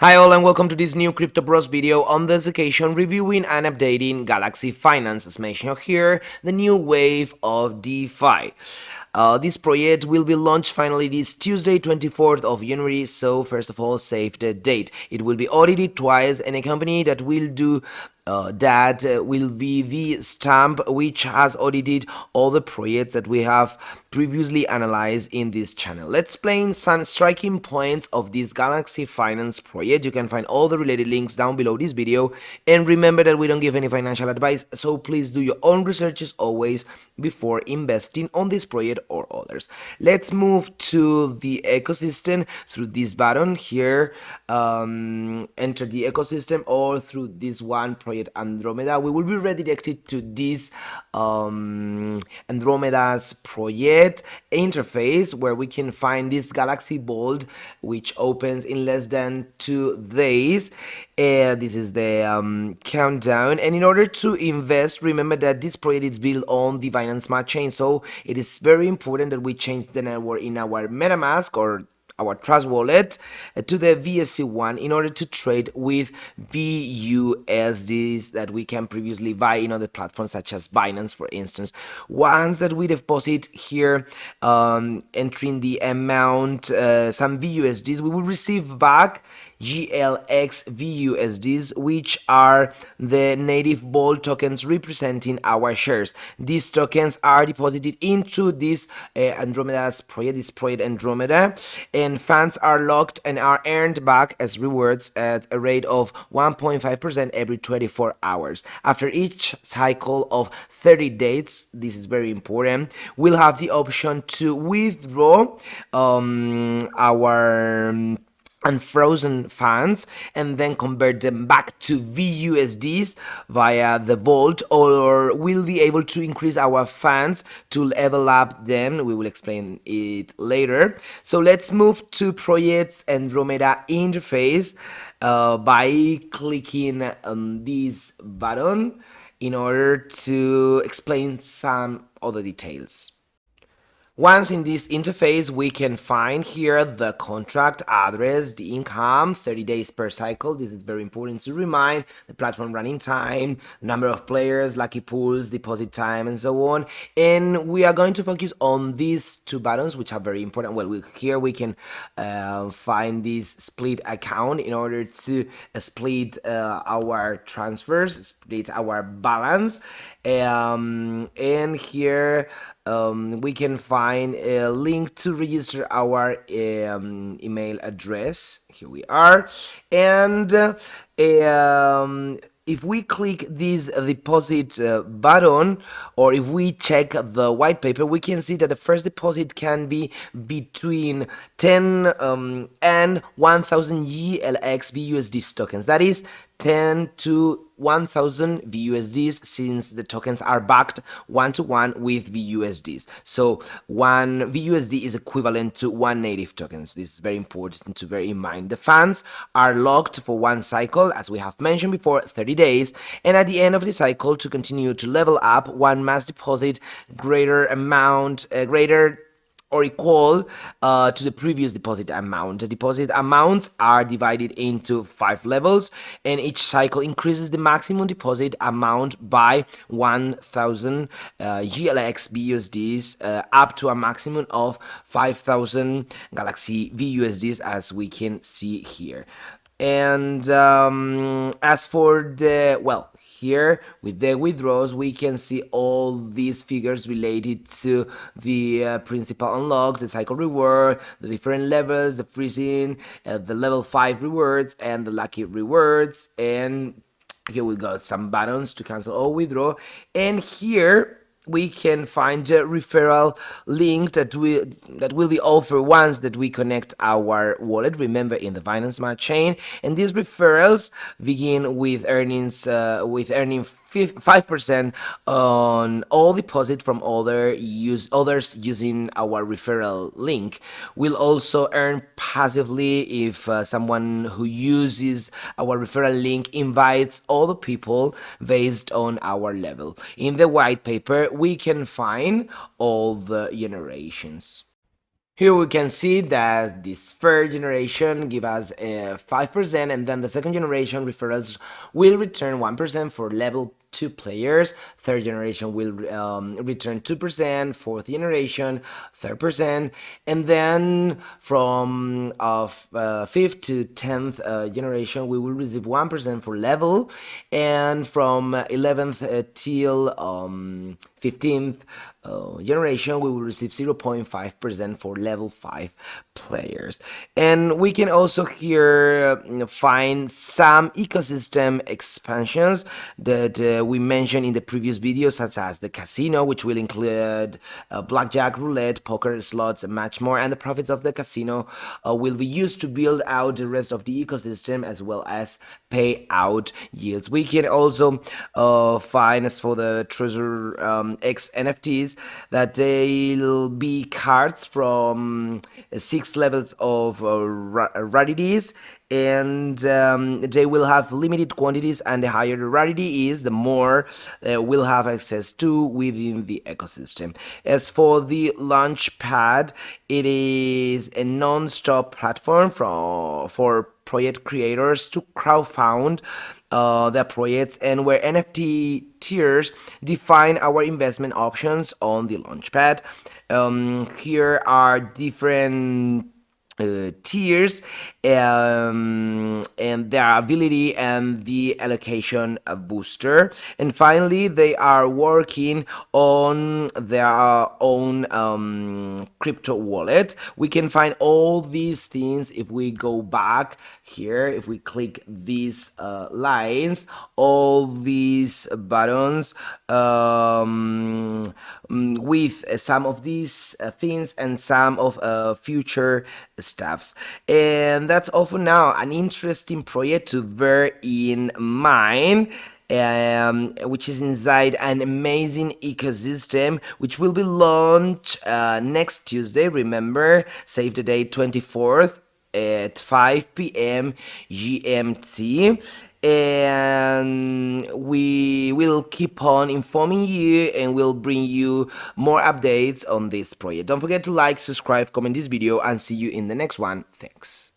Hi all and welcome to this new Crypto Bros video. On this occasion, reviewing and updating Galaxy Finance. As mentioned here, the new wave of DeFi. This project will be launched finally this Tuesday, 24th of January. So first of all, save the date. It will be audited twice, and a company that will do that will be the Stamp, which has audited all the projects that we have previously analyzed in this channel. Let's explain some striking points of this Galaxy Finance project. You can find all the related links down below this video, and remember that we don't give any financial advice, so please do your own researches always before investing on this project or others. Let's move to the ecosystem through this button here. Enter the ecosystem, or through this one project Andromeda. We will be redirected to this Andromeda's project interface, where we can find this Galaxy Vault, which opens in less than 2 days. This is the countdown, and in order to invest, remember that this project is built on the Binance Smart Chain, so it is very important that we change the network in our MetaMask or our Trust wallet to the VSC1 in order to trade with VUSDs that we can previously buy in other platforms such as Binance, for instance. Once that we deposit here, entering the amount, some VUSDs, we will receive back GLX VUSDs, which are the native vault tokens representing our shares. These tokens are deposited into this Andromeda's project, this project Andromeda, and funds are locked and are earned back as rewards at a rate of 1.5% every 24 hours. After each cycle of 30 days, this is very important, we'll have the option to withdraw our unfrozen funds and then convert them back to VUSDs via the vault, or we'll be able to increase our funds to level up them. We will explain it later. So let's move to projects Andromeda interface by clicking on this button in order to explain some other details. Once in this interface, we can find here the contract address, the income, 30 days per cycle. This is very important to remind, the platform running time, number of players, lucky pools, deposit time, and so on. And we are going to focus on these two buttons, which are very important. Well, here we can find this split account in order to split our transfers, split our balance. And here we can find a link to register our email address. Here we are. And if we click this deposit button, or if we check the white paper, we can see that the first deposit can be between 10 and 1000 GLX VUSD tokens. That is 10 to 1000 VUSDs, since the tokens are backed 1-to-1 with VUSDs. So 1 VUSD is equivalent to 1 native tokens. This is very important to bear in mind. The funds are locked for 1 cycle, as we have mentioned before, 30 days, and at the end of the cycle, to continue to level up, one must deposit greater or equal to the previous deposit amount. The deposit amounts are divided into 5 levels, and each cycle increases the maximum deposit amount by 1000 GLX VUSDs up to a maximum of 5000 Galaxy VUSDs, as we can see here. And as for the, well, here with the withdrawals, we can see all these figures related to the principal unlock, the cycle reward, the different levels, the freezing, the level 5 rewards, and the lucky rewards. And here we got some buttons to cancel or withdraw. And here we can find a referral link that will be offered once that we connect our wallet, remember, in the Binance Smart Chain. And these referrals begin with earning 5% on all deposit from others using our referral link. We'll also earn passively if someone who uses our referral link invites other people based on our level. In the white paper, we can find all the generations. Here we can see that this third generation give us 5%, and then the second generation referrals will return 1% for level 2 players. Third generation will return 2%. Fourth generation, 3%, and then from fifth to 10th generation, we will receive 1% for level, and from 11th till 15th generation, we will receive 0.5% for level 5 players. And we can also here find some ecosystem expansions that we mentioned in the previous video, such as the casino, which will include blackjack, roulette, poker, slots, and much more. And the profits of the casino will be used to build out the rest of the ecosystem, as well as pay out yields. We can also find, as for the Treasure X NFTs, that they'll be cards from 6 levels of rarities, and they will have limited quantities, and the higher the rarity is, the more we'll have access to within the ecosystem. As for the Launchpad, it is a non-stop platform for project creators to crowdfund their projects, and where NFT tiers define our investment options on the Launchpad. Here are different tiers, and their ability and the allocation booster. And finally, they are working on their own crypto wallet. We can find all these things if we go back here. If we click these lines, all these buttons with some of these things and some of future stuffs. And that's all for now. An interesting project to bear in mind, which is inside an amazing ecosystem, which will be launched next Tuesday. Remember, save the date, 24th at 5 p.m. GMT. And we will keep on informing you, and we'll bring you more updates on this project. Don't forget to like, subscribe, comment this video, and see you in the next one. Thanks.